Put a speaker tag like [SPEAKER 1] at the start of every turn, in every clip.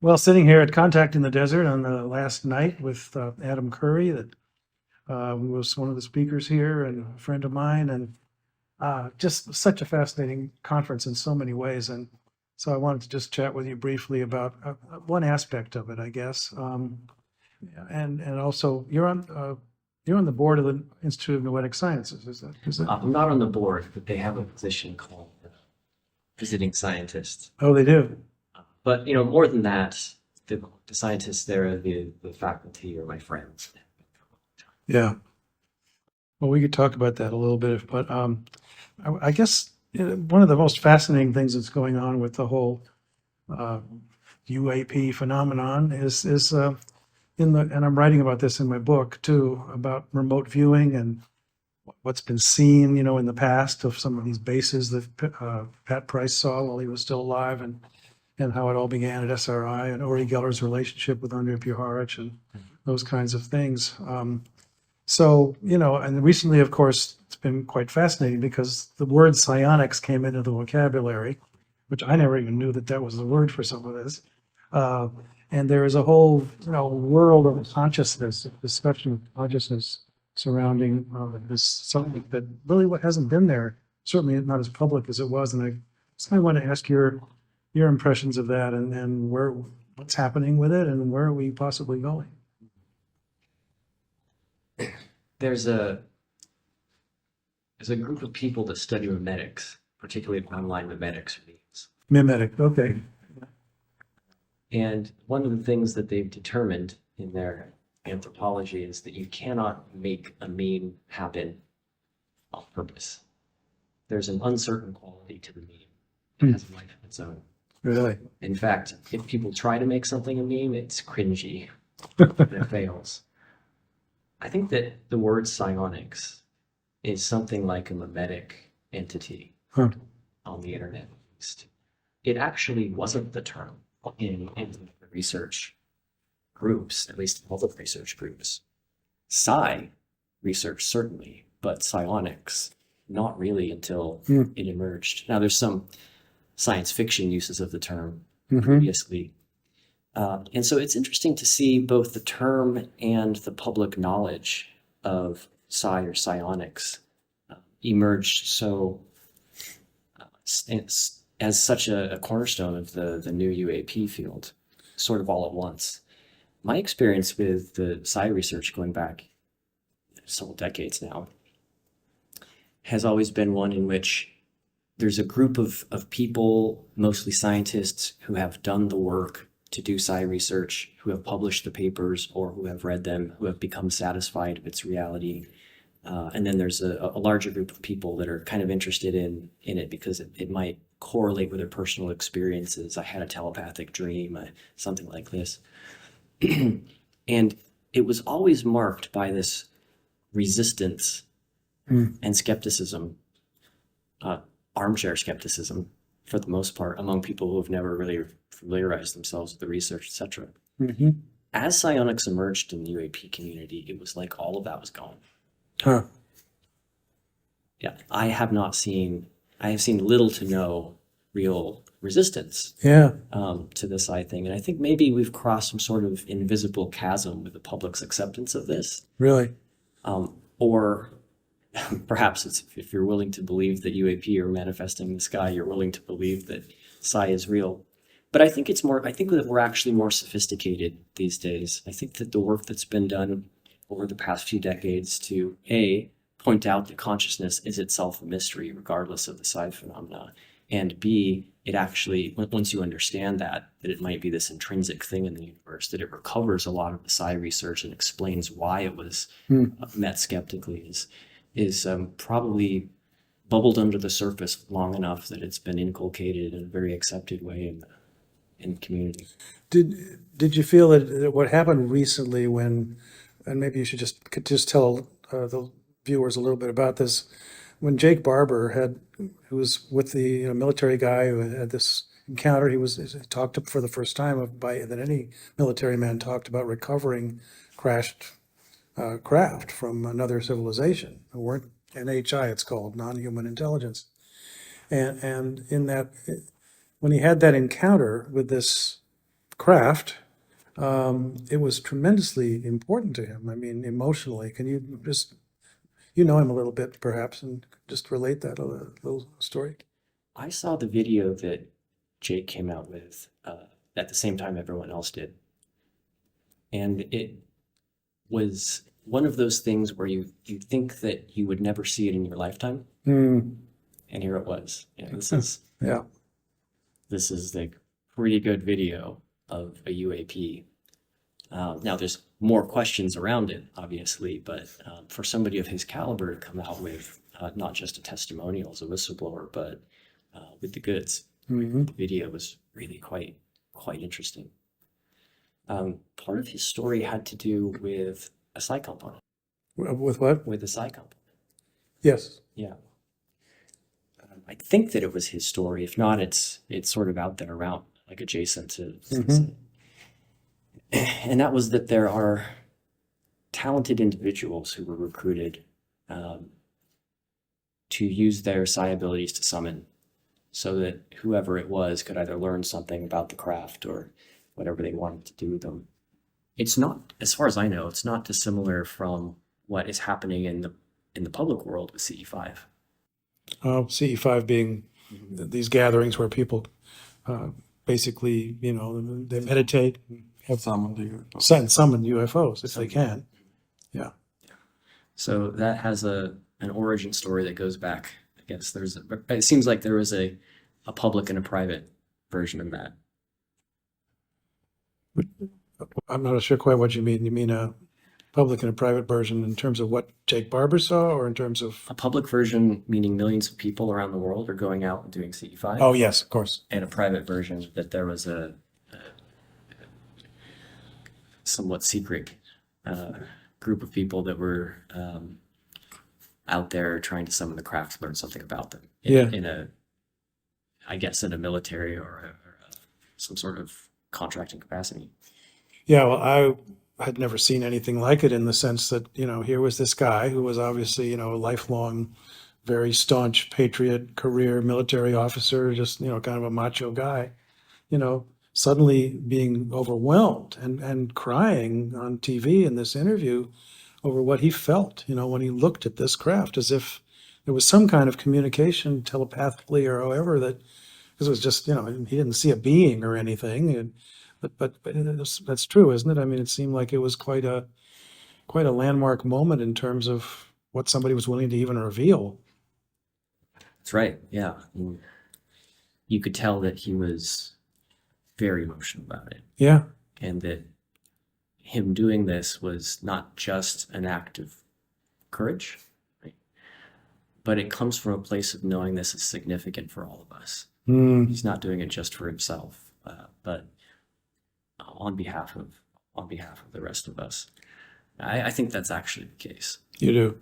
[SPEAKER 1] Well, sitting here at Contact in the Desert on the last night with Adam Curry, that who was one of the speakers here and a friend of mine, and just such a fascinating conference in so many ways. And so I wanted to just chat with you briefly about one aspect of it, I guess. And also you're on the board of the Institute of Noetic Sciences, is that?
[SPEAKER 2] I'm not on the board, but they have a position called visiting scientist.
[SPEAKER 1] Oh, they do.
[SPEAKER 2] But more than that, the scientists there, the faculty, are my friends.
[SPEAKER 1] Yeah. Well, we could talk about that a little bit, but I guess one of the most fascinating things that's going on with the whole UAP phenomenon is and I'm writing about this in my book too, about remote viewing and what's been seen, in the past of some of these bases that Pat Price saw while he was still alive, and how it all began at SRI and Uri Geller's relationship with Andrei Puharich and those kinds of things. So, and recently, of course, it's been quite fascinating because the word psionics came into the vocabulary, which I never even knew that was the word for some of this. And there is a whole, world of consciousness, discussion of consciousness surrounding this something that really hasn't been there, certainly not as public as it was. And I just kind of want to ask your impressions of that and what's happening with it and where are we possibly going?
[SPEAKER 2] There's a group of people that study memetics, particularly online memetics means.
[SPEAKER 1] Mimetic, okay.
[SPEAKER 2] And one of the things that they've determined in their anthropology is that you cannot make a meme happen on purpose. There's an uncertain quality to the meme. It has a life of its own.
[SPEAKER 1] Really?
[SPEAKER 2] In fact, if people try to make something a meme, it's cringy and it fails. I think that the word psionics is something like a mimetic entity on the internet, at least. It actually wasn't the term in the research groups, at least public research groups. Psi research, certainly, but psionics, not really until it emerged. Now, there's some science fiction uses of the term previously. And so it's interesting to see both the term and the public knowledge of psi or psionics emerge so as such a cornerstone of the new UAP field, sort of all at once. My experience with the psi research going back several decades now has always been one in which there's a group of people, mostly scientists, who have done the work to do psi research, who have published the papers or who have read them, who have become satisfied with its reality. And then there's a larger group of people that are kind of interested in it because it might correlate with their personal experiences. I had a telepathic dream, something like this. And it was always marked by this resistance and skepticism, armchair skepticism, for the most part, among people who have never really familiarized themselves with the research, etc. As psionics emerged in the UAP community, it was like all of that was gone. Yeah, I have seen little to no real resistance to the psi thing. And I think maybe we've crossed some sort of invisible chasm with the public's acceptance of this.
[SPEAKER 1] Really?
[SPEAKER 2] Or perhaps it's, if you're willing to believe that UAP are manifesting in the sky, you're willing to believe that psi is real. But I think that we're actually more sophisticated these days. I think that the work that's been done over the past few decades to A, point out that consciousness is itself a mystery, regardless of the psi phenomena, and B, it actually, once you understand that it might be this intrinsic thing in the universe, that it recovers a lot of the psi research and explains why it was met skeptically, is probably bubbled under the surface long enough that it's been inculcated in a very accepted way in the community.
[SPEAKER 1] Did you feel that what happened recently when, and maybe you should just tell the viewers a little bit about this, when Jake Barber who was with the military guy who had this encounter, he talked for the first time that any military man talked about recovering crashed craft from another civilization. It weren't NHI, it's called non-human intelligence. And in that, when he had that encounter with this craft, it was tremendously important to him. I mean, emotionally. Can you just, you know him a little bit perhaps, and just relate that a little story?
[SPEAKER 2] I saw the video that Jake came out with at the same time everyone else did. And it was one of those things where you think that you would never see it in your lifetime.
[SPEAKER 1] Mm,
[SPEAKER 2] And here it was. Yeah,
[SPEAKER 1] yeah.
[SPEAKER 2] this is like pretty good video of a UAP. Now there's more questions around it, obviously, but for somebody of his caliber to come out with not just a testimonial as a whistleblower, but with the goods,
[SPEAKER 1] Hmm.
[SPEAKER 2] the video was really quite interesting. Part of his story had to do with a psi component,
[SPEAKER 1] With what?
[SPEAKER 2] with a psi component.
[SPEAKER 1] Yes.
[SPEAKER 2] Yeah. I think that it was his story. If not, it's sort of out there around, like adjacent to.
[SPEAKER 1] Mhm.
[SPEAKER 2] And that was that there are talented individuals who were recruited to use their psi abilities to summon, so that whoever it was could either learn something about the craft or whatever they wanted to do with them. It's not, as far as I know, it's not dissimilar from what is happening in the public world with CE5.
[SPEAKER 1] CE5 being these gatherings where people basically, they meditate, have summon UFOs if they can. Yeah.
[SPEAKER 2] So that has an origin story that goes back. I guess it seems like there was a public and a private version of that.
[SPEAKER 1] I'm not sure quite what you mean. You mean a public and a private version in terms of what Jake Barber saw, or in terms of?
[SPEAKER 2] A public version, meaning millions of people around the world are going out and doing CE5.
[SPEAKER 1] Oh, yes, of course.
[SPEAKER 2] And a private version that there was a somewhat secret group of people that were out there trying to summon the craft to learn something about them. I guess in a military or some sort of contracting capacity.
[SPEAKER 1] Yeah, well, I had never seen anything like it, in the sense that, here was this guy who was obviously, a lifelong, very staunch patriot, career military officer, just, kind of a macho guy, suddenly being overwhelmed and crying on TV in this interview over what he felt, when he looked at this craft, as if there was some kind of communication telepathically or however, that, because it was just, he didn't see a being or anything. But that's true, isn't it? I mean, it seemed like it was quite a landmark moment in terms of what somebody was willing to even reveal.
[SPEAKER 2] That's right. Yeah. You could tell that he was very emotional about it.
[SPEAKER 1] Yeah.
[SPEAKER 2] And that him doing this was not just an act of courage, right? But it comes from a place of knowing this is significant for all of us.
[SPEAKER 1] Mm.
[SPEAKER 2] He's not doing it just for himself, but on behalf of the rest of us. I think that's actually the case.
[SPEAKER 1] You do.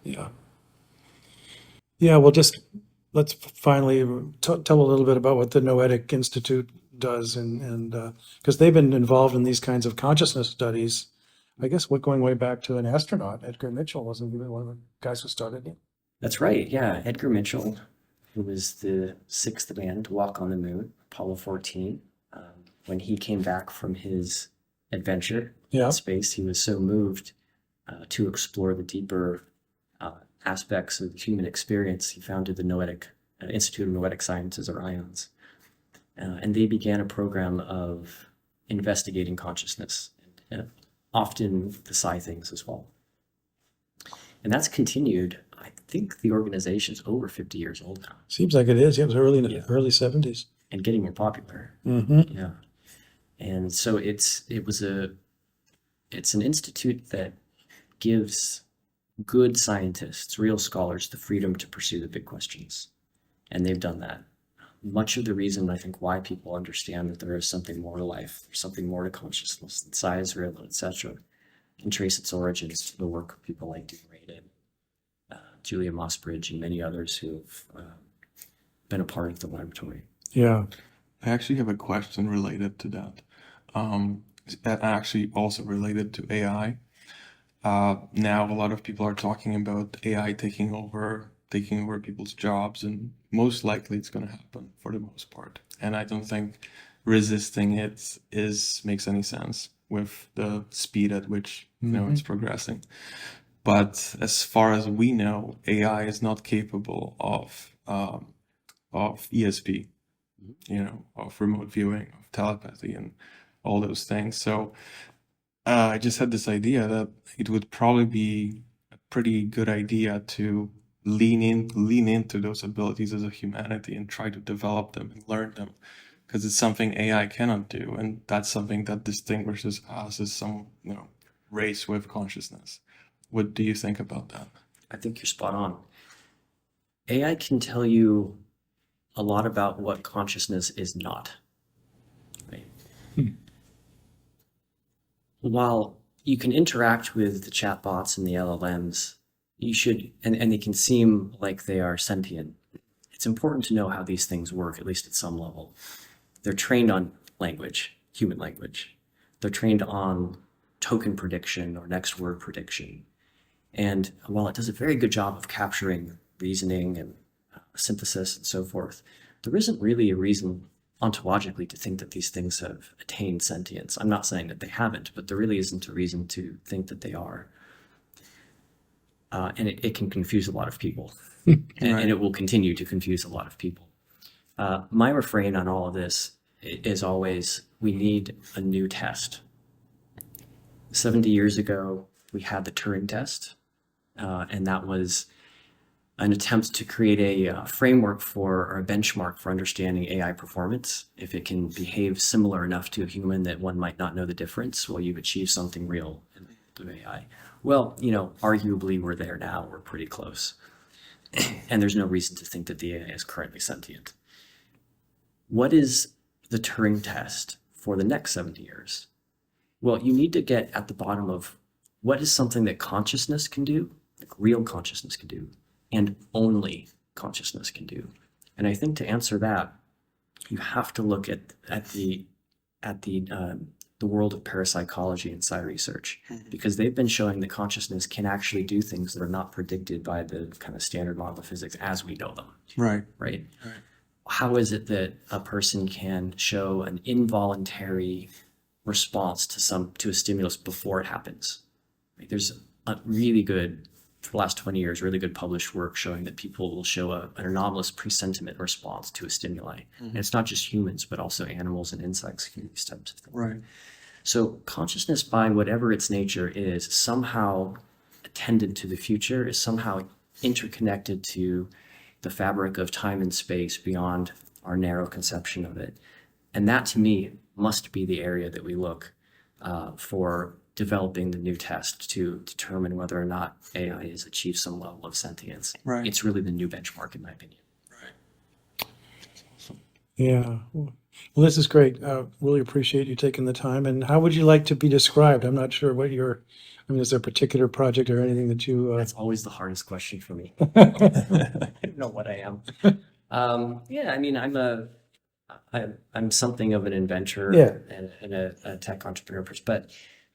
[SPEAKER 1] Yeah. Yeah. Well, let's finally tell a little bit about what the Noetic Institute does, and because they've been involved in these kinds of consciousness studies, I guess, going way back to an astronaut, Edgar Mitchell, wasn't he one of the guys who started it?
[SPEAKER 2] That's right. Yeah, Edgar Mitchell, who was the sixth man to walk on the moon, Apollo 14. When he came back from his adventure in space, he was so moved to explore the deeper aspects of the human experience. He founded the Institute of Noetic Sciences, or IONS. And they began a program of investigating consciousness, and often the psi things as well. And that's continued. I think the organization is over 50 years old now.
[SPEAKER 1] Seems like it is. Yeah, it was early 70s.
[SPEAKER 2] And getting more popular.
[SPEAKER 1] Mm-hmm.
[SPEAKER 2] Yeah. And so it's an institute that gives good scientists, real scholars, the freedom to pursue the big questions. And they've done that. Much of the reason, I think, why people understand that there is something more to life, there's something more to consciousness, that psi is real, etc., can trace its origins to the work of people like Dean Julia Mossbridge, and many others who have been a part of the laboratory.
[SPEAKER 1] Yeah.
[SPEAKER 3] I actually have a question related to that. Actually also related to AI. Now a lot of people are talking about AI taking over people's jobs, and most likely it's going to happen for the most part. And I don't think resisting it makes any sense with the speed at which it's progressing. But as far as we know, AI is not capable of ESP, of remote viewing, of telepathy, and all those things. So I just had this idea that it would probably be a pretty good idea to lean into those abilities as a humanity and try to develop them and learn them, because it's something AI cannot do, and that's something that distinguishes us as some race with consciousness. What do you think about that?
[SPEAKER 2] I think you're spot on. AI can tell you a lot about what consciousness is not. Right? While you can interact with the chatbots and the LLMs, you should, and they can seem like they are sentient. It's important to know how these things work, at least at some level. They're trained on language, human language. They're trained on token prediction or next word prediction. And while it does a very good job of capturing reasoning and synthesis and so forth, there isn't really a reason ontologically to think that these things have attained sentience. I'm not saying that they haven't, but there really isn't a reason to think that they are. And it can confuse a lot of people, and it will continue to confuse a lot of people. My refrain on all of this is always, we need a new test. 70 years ago, we had the Turing Test, and that was an attempt to create a framework or a benchmark for understanding AI performance. If it can behave similar enough to a human that one might not know the difference, well, you've achieved something real in the AI. Well, arguably we're there now. We're pretty close. And there's no reason to think that the AI is currently sentient. What is the Turing test for the next 70 years? Well, you need to get at the bottom of what is something that consciousness can do, like real consciousness can do, and only consciousness can do. And I think to answer that, you have to look at the world of parapsychology and psi research, because they've been showing that consciousness can actually do things that are not predicted by the kind of standard model of physics as we know them. Right. How is it that a person can show an involuntary response to a stimulus before it happens? Right? There's a really good, for the last 20 years, really good published work showing that people will show an anomalous presentiment response to a stimuli. And it's not just humans, but also animals and insects can do these types of things. So consciousness, by whatever its nature is, somehow attended to the future, is somehow interconnected to the fabric of time and space beyond our narrow conception of it. And that, to me, must be the area that we look for developing the new test to determine whether or not AI has achieved some level of sentience. It's really the new benchmark, in my opinion.
[SPEAKER 1] Yeah. Well, this is great. Really appreciate you taking the time. And how would you like to be described? I'm not sure what is there a particular project or anything that you...
[SPEAKER 2] That's always the hardest question for me. I don't know what I am. Yeah, I mean, I'm something of an inventor and a tech entrepreneur, but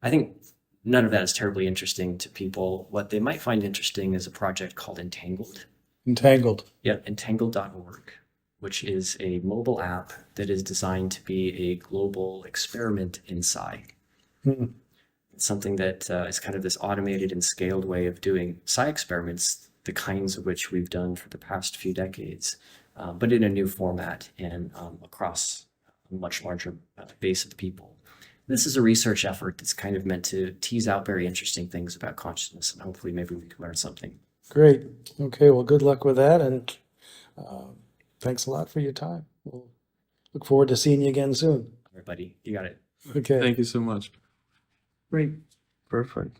[SPEAKER 2] I think none of that is terribly interesting to people. What they might find interesting is a project called Entangled.
[SPEAKER 1] Entangled.
[SPEAKER 2] Yeah, entangled.org, which is a mobile app that is designed to be a global experiment in psi. It's something that is kind of this automated and scaled way of doing psi experiments, the kinds of which we've done for the past few decades, but in a new format and across a much larger base of people. This is a research effort that's kind of meant to tease out very interesting things about consciousness, and hopefully maybe we can learn something.
[SPEAKER 1] Great. Okay, well, good luck with that, and thanks a lot for your time. We'll look forward to seeing you again soon.
[SPEAKER 2] Everybody, you got it.
[SPEAKER 1] Okay.
[SPEAKER 3] Thank you so much.
[SPEAKER 1] Great.
[SPEAKER 3] Perfect.